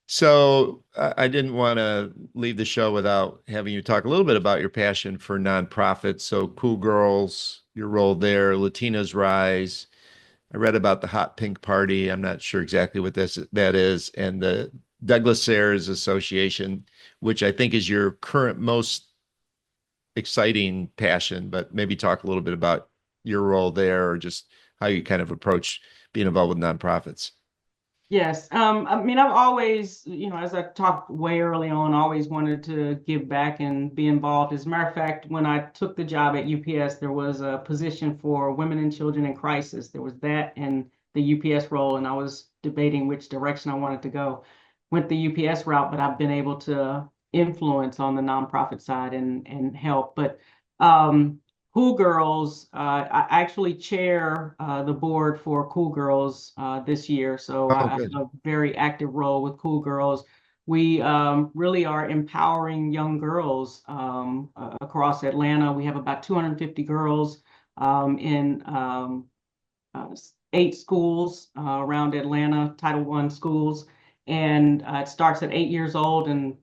so I didn't want to leave the show without having you talk a little bit about your passion for nonprofits. So Cool Girls, your role there, Latinas Rise. I read about the Hot Pink Party. I'm not sure exactly what that is, and the Douglas Sayers Association, which I think is your current most exciting passion. But maybe talk a little bit about your role there, or just how you kind of approach being involved with nonprofits. Yes. I mean, I've always, as I talked way early on, always wanted to give back and be involved. As a matter of fact, when I took the job at UPS, there was a position for women and children in crisis. There was that and the UPS role, and I was debating which direction I wanted to go. Went the UPS route, but I've been able to influence on the nonprofit side and help. But um, Cool Girls, I actually chair the board for Cool Girls this year, so Oh, I have good. a very active role with Cool Girls. We really are empowering young girls across Atlanta. We have about 250 girls in 8 schools around Atlanta, Title I schools, and it starts at 8 years old. And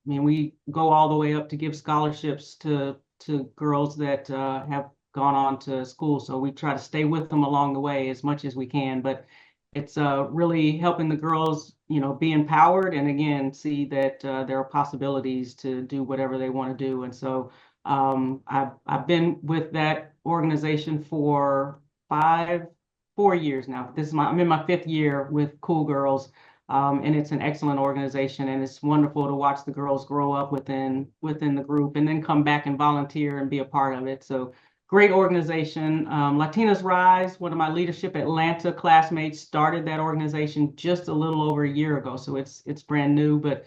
I mean, we go all the way up to give scholarships to girls that have gone on to school. So we try to stay with them along the way as much as we can. But it's really helping the girls, be empowered and again see that there are possibilities to do whatever they want to do. And so I've been with that organization for 4 years now. I'm in my 5th year with Cool Girls, and it's an excellent organization, and it's wonderful to watch the girls grow up within the group, and then come back and volunteer and be a part of it. So great organization. Latinas Rise, one of my Leadership Atlanta classmates, started that organization just a little over a year ago, so it's brand new, but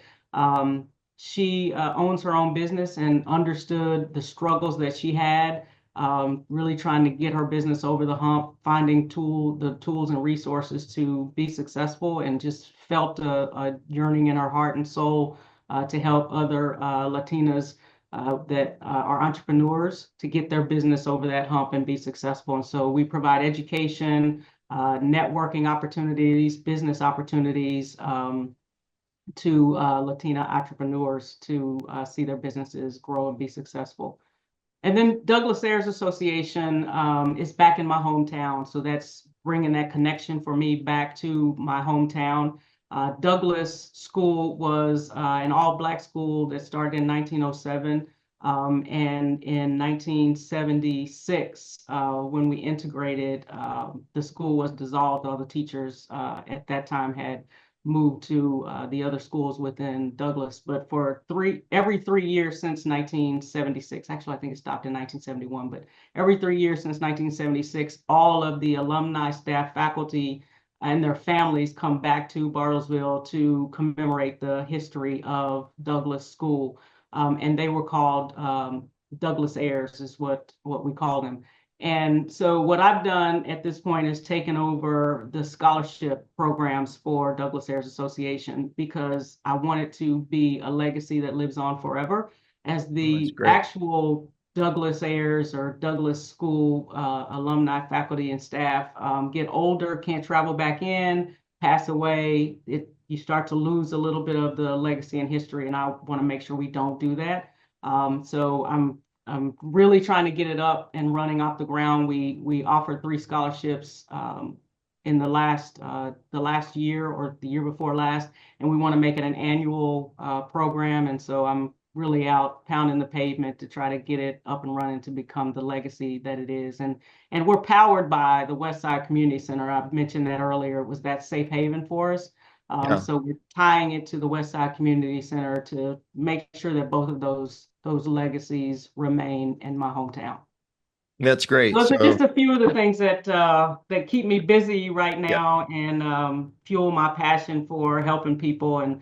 she owns her own business and understood the struggles that she had, really trying to get her business over the hump, finding the tools and resources to be successful, and just felt a yearning in her heart and soul to help other Latinas that are entrepreneurs to get their business over that hump and be successful. And so we provide education, networking opportunities, business opportunities to Latina entrepreneurs to see their businesses grow and be successful. And then Douglas Ayers Association is back in my hometown. So that's bringing that connection for me back to my hometown. Douglas School was an all-Black school that started in 1907. And in 1976, when we integrated, the school was dissolved. All the teachers at that time had moved to the other schools within Douglas. But for every 3 years since 1976, actually, I think it stopped in 1971, but every 3 years since 1976, all of the alumni, staff, faculty, and their families come back to Bartlesville to commemorate the history of Douglas School. And they were called Douglas Ayers, is what we call them. And so what I've done at this point is taken over the scholarship programs for Douglas Ayers Association because I want it to be a legacy that lives on forever. As Oh, that's the great. actual Douglas Ayers or Douglas School alumni, faculty, and staff get older, can't travel back in, pass away, you start to lose a little bit of the legacy and history, and I want to make sure we don't do that. So I'm really trying to get it up and running off the ground. We offered 3 scholarships in the last year or the year before last, and we want to make it an annual program. And so I'm really out pounding the pavement to try to get it up and running to become the legacy that it is. And we're powered by the West Side Community Center. I mentioned that earlier. It was that safe haven for us. Yeah, So we're tying it to the West Side Community Center to make sure that both of those legacies remain in my hometown. that's great. Those are So, just a few of the things that keep me busy right yeah, now and fuel my passion for helping people. And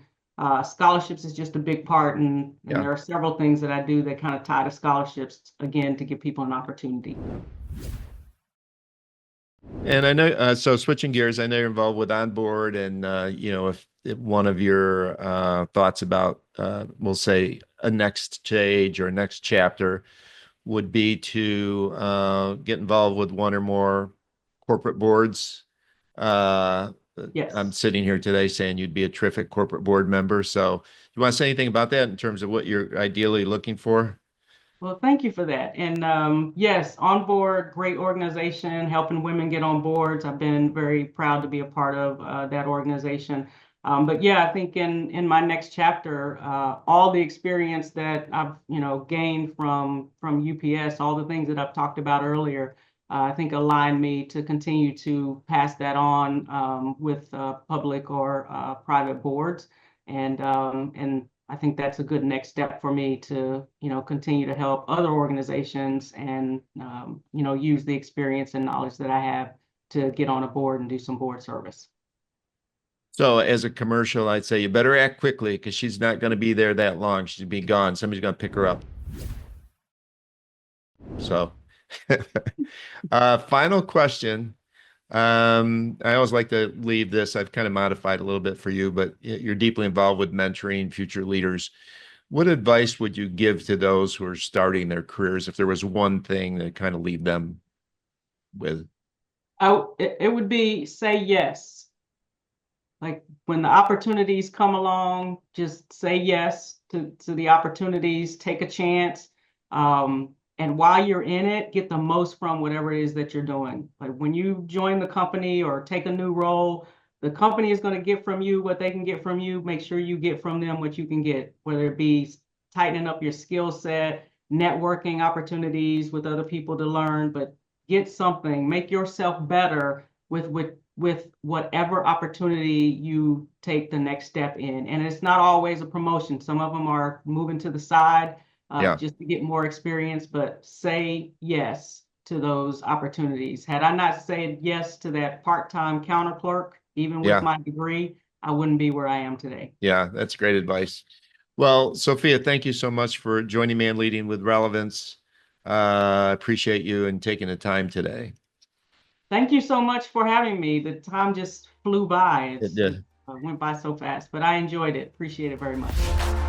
scholarships is just a big part, and yeah. there are several things that I do that kind of tie to scholarships again to give people an opportunity. And I know, so switching gears, I know you're involved with Onboard, and if one of your thoughts about, we'll say, a next stage or next chapter would be to get involved with one or more corporate boards. Uh, I'm Yes. sitting here today saying you'd be a terrific corporate board member. So, you want to say anything about that in terms of what you're ideally looking for? Well, thank you for that. And yes, on board, great organization, helping women get on boards. I've been very proud to be a part of that organization. But yeah, I think in my next chapter, all the experience that I've gained from UPS, all the things that I've talked about earlier, I think aligned me to continue to pass that on with public or private boards. And I think that's a good next step for me to, continue to help other organizations and, use the experience and knowledge that I have to get on a board and do some board service. So as a commercial, I'd say you better act quickly because she's not going to be there that long. She'll be gone. Somebody's going to pick her up. So, final question. I always like to leave this. I've kind of modified a little bit for you, but you're deeply involved with mentoring future leaders. What advice would you give to those who are starting their careers if there was one thing to kind of leave them with? It would be say yes. Like when the opportunities come along, just say yes to the opportunities, take a chance. And while you're in it, get the most from whatever it is that you're doing. Like when you join the company or take a new role, the company is going to get from you what they can get from you. Make sure you get from them what you can get, whether it be tightening up your skill set, networking opportunities with other people to learn, but get something, make yourself better with whatever opportunity you take the next step in. And it's not always a promotion. Some of them are moving to the side Yeah. just to get more experience, but say yes to those opportunities. Had I not said yes to that part-time counter clerk, even with Yeah. my degree, I wouldn't be where I am today. Yeah. That's great advice. Well, Sophia, thank you so much for joining me and leading with relevance. I appreciate you and taking the time today. Thank you so much for having me. The time just flew by. It It did. went by so fast, but I enjoyed it. Appreciate it very much.